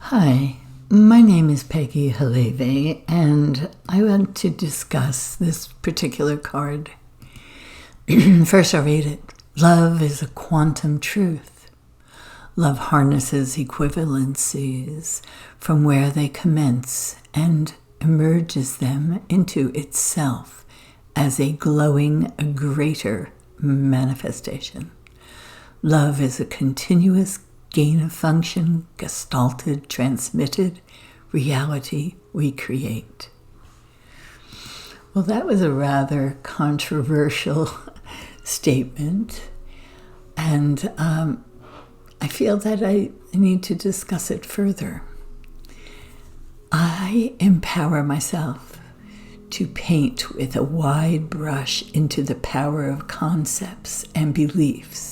Hi, my name is Peggy Haleve, and I want to discuss this particular card. First, I'll read it. Love is a quantum truth. Love harnesses equivalencies from where they commence and emerges them into itself as a glowing, greater manifestation. Love is a continuous gain of function, gestalted, transmitted reality we create. Well, that was a rather controversial statement, and I feel that I need to discuss it further. I empower myself to paint with a wide brush into the power of concepts and beliefs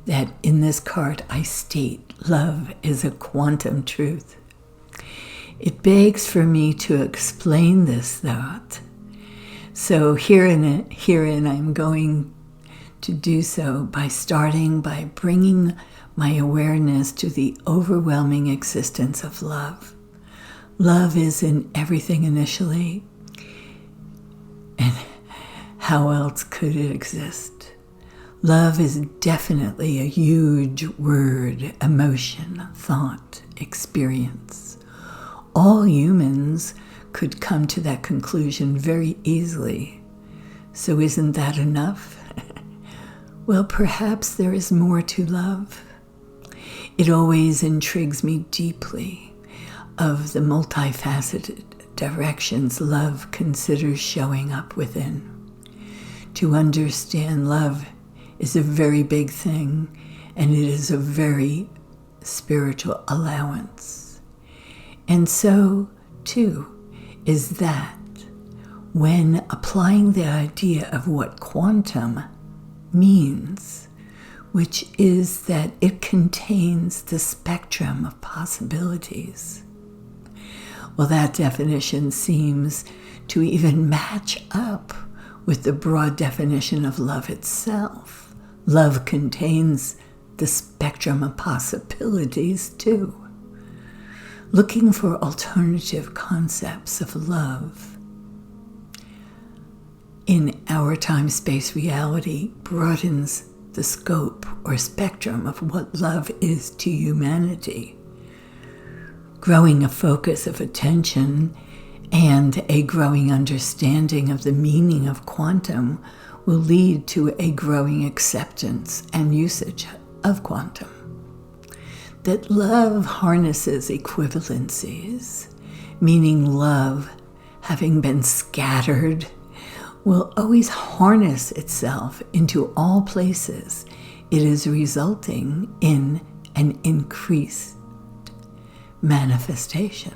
that in this card I state love is a quantum truth. It begs for me to explain this thought. So herein I'm going to do so by starting by bringing my awareness to the overwhelming existence of love. Love is in everything initially, and how else could it exist? Love is definitely a huge word, emotion, thought, experience. All humans could come to that conclusion very easily. So isn't that enough? Well, perhaps there is more to love. It always intrigues me deeply of the multifaceted directions love considers showing up within. To understand love is a very big thing, and it is a very spiritual allowance. And so, too, is that when applying the idea of what quantum means, which is that it contains the spectrum of possibilities. Well, that definition seems to even match up with the broad definition of love itself. Love contains the spectrum of possibilities, too. Looking for alternative concepts of love in our time-space reality broadens the scope or spectrum of what love is to humanity. Growing a focus of attention and a growing understanding of the meaning of quantum will lead to a growing acceptance and usage of quantum. That love harnesses equivalencies, meaning love, having been scattered, will always harness itself into all places. It is resulting in an increased manifestation.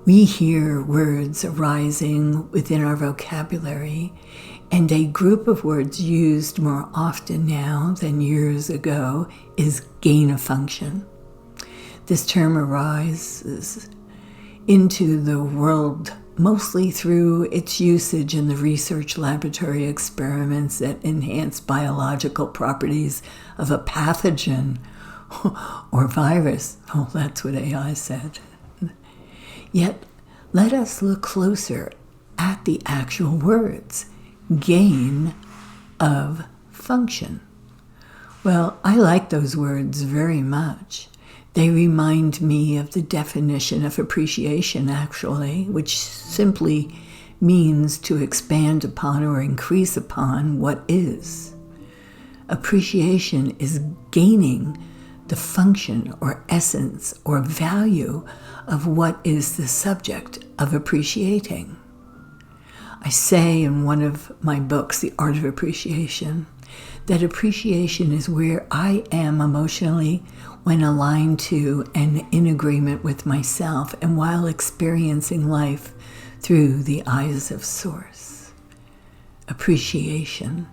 We hear words arising within our vocabulary, and a group of words used more often now than years ago is gain of function. This term arises into the world mostly through its usage in the research laboratory experiments that enhance biological properties of a pathogen or virus. Oh, that's what AI said. Yet, let us look closer at the actual words. Gain of function. Well, I like those words very much. They remind me of the definition of appreciation, actually, which simply means to expand upon or increase upon what is. Appreciation is gaining the function or essence or value of what is the subject of appreciating. I say in one of my books, The Art of Appreciation, that appreciation is where I am emotionally when aligned to and in agreement with myself and while experiencing life through the eyes of Source. Appreciation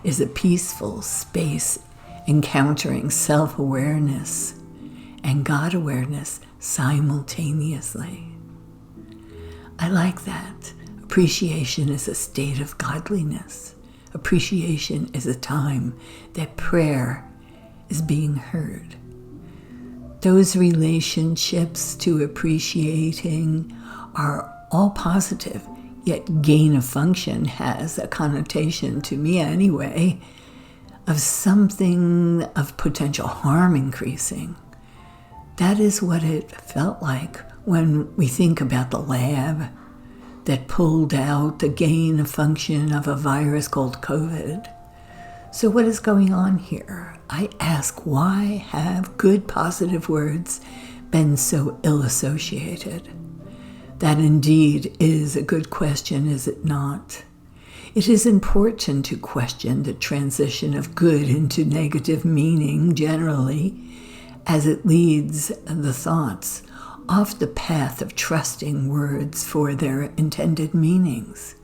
is a peaceful space encountering self-awareness and God-awareness simultaneously. I like that. Appreciation is a state of godliness. Appreciation is a time that prayer is being heard. those relationships to appreciating are all positive, yet gain of function has a connotation, to me anyway, of something of potential harm increasing. That is what it felt like when we think about the lab that pulled out the gain of function of a virus called COVID. So what is going on here? I ask, why have good positive words been so ill-associated? That indeed is a good question, is it not? It is important to question the transition of good into negative meaning generally, as it leads the thoughts off the path of trusting words for their intended meanings.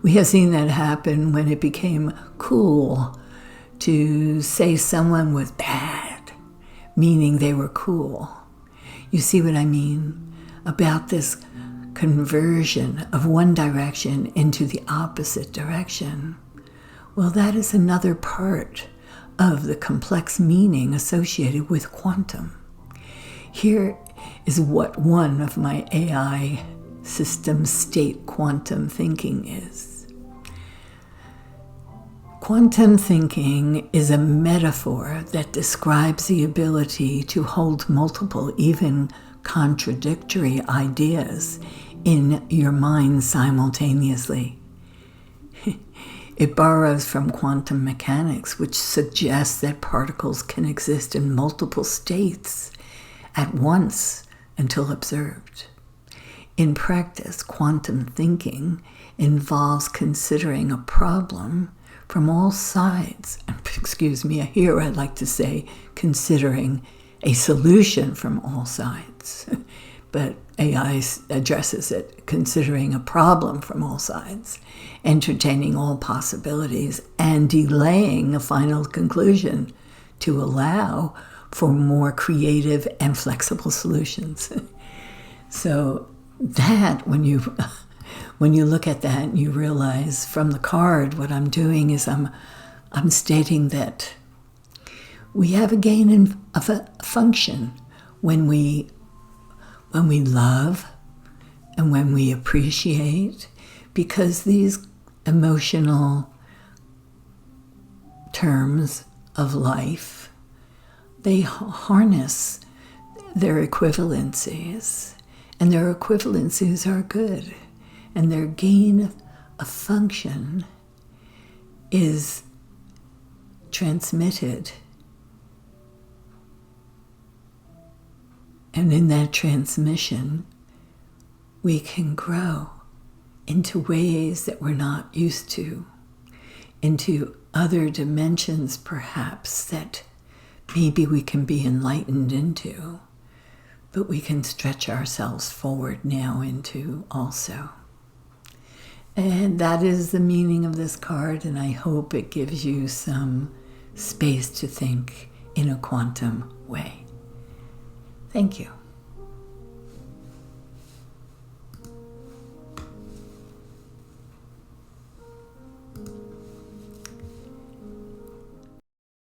We have seen that happen when it became cool to say someone was bad, meaning they were cool. You see what I mean? About this conversion of one direction into the opposite direction. Well, that is another part of the complex meaning associated with quantum. Here is what one of my AI system state quantum thinking is. Quantum thinking is a metaphor that describes the ability to hold multiple, even contradictory ideas in your mind simultaneously. It borrows from quantum mechanics, which suggests that particles can exist in multiple states at once until observed. In practice, quantum thinking involves considering a problem from all sides. Here I'd like to say considering a solution from all sides. But AI addresses it, considering a problem from all sides, entertaining all possibilities, and delaying a final conclusion to allow for more creative and flexible solutions. So that, when you look at that and you realize from the card, what I'm doing is I'm stating that we have a gain of a function when we love and when we appreciate, because these emotional terms of life, they harness their equivalencies, and their equivalencies are good, and their gain of function is transmitted. And in that transmission, we can grow into ways that we're not used to, into other dimensions perhaps that maybe we can be enlightened into, but we can stretch ourselves forward now into also. And that is the meaning of this card, and I hope it gives you some space to think in a quantum way. Thank you.